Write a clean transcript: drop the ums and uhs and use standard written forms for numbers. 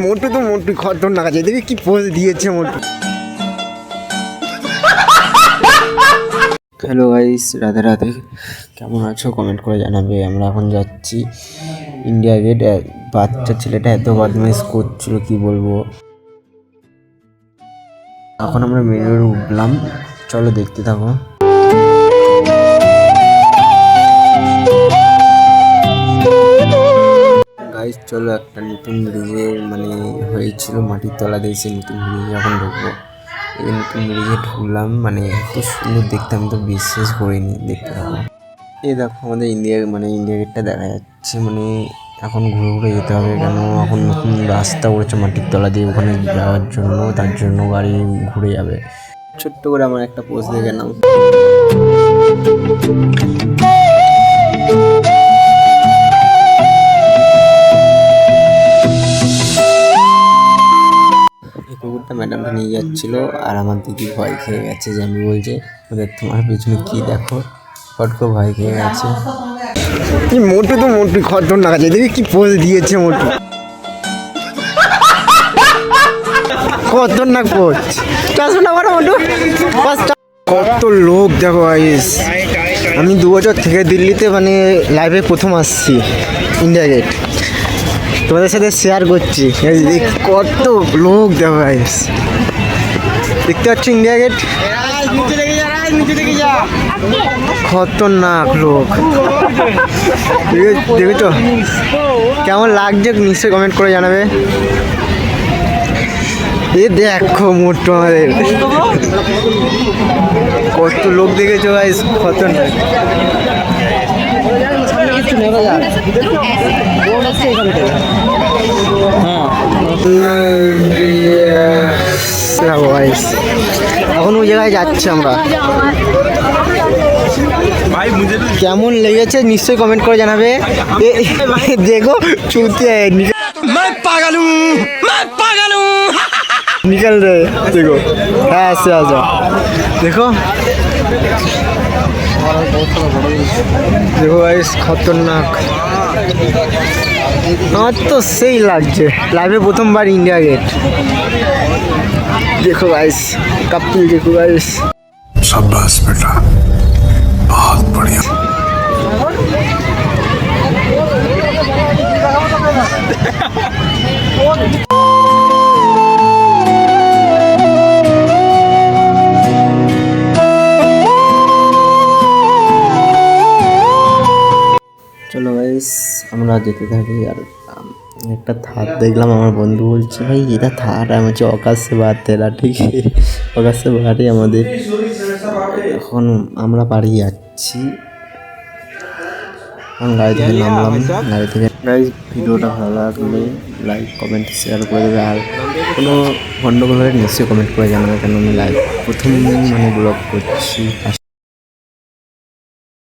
মোটু তো মোটু খতরনাক আছে, দেখি কি পোজ দিয়েছে মোটু। Hello guys, Radhe Radhe. কেমন আছো কমেন্ট করে জানাবে। আমরা এখন যাচ্ছি ইন্ডিয়া গেট। বাচ্চা ছেলেটা এত বদমাইশ করছিল কি বলবো। এখন আমরা মেন রোডে উঠলাম, চলো দেখতে থাকো। গাইস চলো, একটা নতুন ব্রিজের হয়েছিল মাটির তলা দিয়ে, সেই নতুন ব্রিজে এখন ঢুকবো। এই নতুন ব্রিজে ঢুকলাম, এত সুন্দর দেখতে, আমি তো বিশ্বাস করিনি। দেখতে পাবো এই দেখো আমাদের ইন্ডিয়া গেটটা দেখা যাচ্ছে। এখন ঘুরে ঘুরে যেতে হবে, কেন এখন নতুন রাস্তা করেছে মাটির তলা দিয়ে ওখানে যাওয়ার জন্য, তার জন্য গাড়ি ঘুরে যাবে। ছোট্ট করে আমার একটা পোজ দিয়ে গেলাম। কুকুরটা ম্যাডামটা নিয়ে যাচ্ছিল, আর আমার দিদি ভয় খেয়ে গেছে যে আমি বলছে তোমার পেছনে কি দেখো, ফটকো ভয় খেয়ে গেছে। কি মোটু তো মোটু খতরনাক আছে, দেখি কি পোজ দিয়েছে মোটু। খতরনাক পোজ। মোটু কত লোক দেখো গাইস। আমি 2 বছর থেকে দিল্লিতে লাইভে প্রথম আসছি ইন্ডিয়া গেট, তোমাদের সাথে শেয়ার করছি। কত লোক দেখো গাইস, দেখতে পাচ্ছ ইন্ডিয়া গেট। খতরনাক লোক, দেখেছো কেমন লাগছে নিশ্চয়ই কমেন্ট করে জানাবে। দেখো মোটু আমাদের কত লোক দেখেছো গাইস, খতরনাক। এখন ওই জায়গায় যাচ্ছি আমরা। কেমন লেগেছে নিশ্চয়ই কমেন্ট করে জানাবে। দেখো চুতিয়ে निकल रहे, देखो ऐसे आ जाओ। देखो देखो गाइस, खतरनाक। আমার তো সেই লাগছে, লাইভে প্রথমবার ইন্ডিয়া গেট। देखो गाइस, कपिल देखो गाइस। शाबाश बेटा, बहुत बढ़िया। চলো গাইস আমরা যেতে থাকি। আর একটা থার দেখলাম, আমার বন্ধু বলছে ভাই এটা থার। আমি হচ্ছে অকাশে বাদ তেরা, ঠিক অকাশে বাড়ি আমাদের। এখন আমরা বাড়ি যাচ্ছি, এখন গাড়ি থেকে নামলাম। গাড়ি থেকে গাইস, ভিডিওটা ভালো লাগলে লাইক কমেন্ট শেয়ার করে দেবে। আর কোনো গন্ডগোল হলে নিশ্চয়ই কমেন্ট করে জানাবে, কেন আমি লাইভ প্রথম ব্লগ করছি।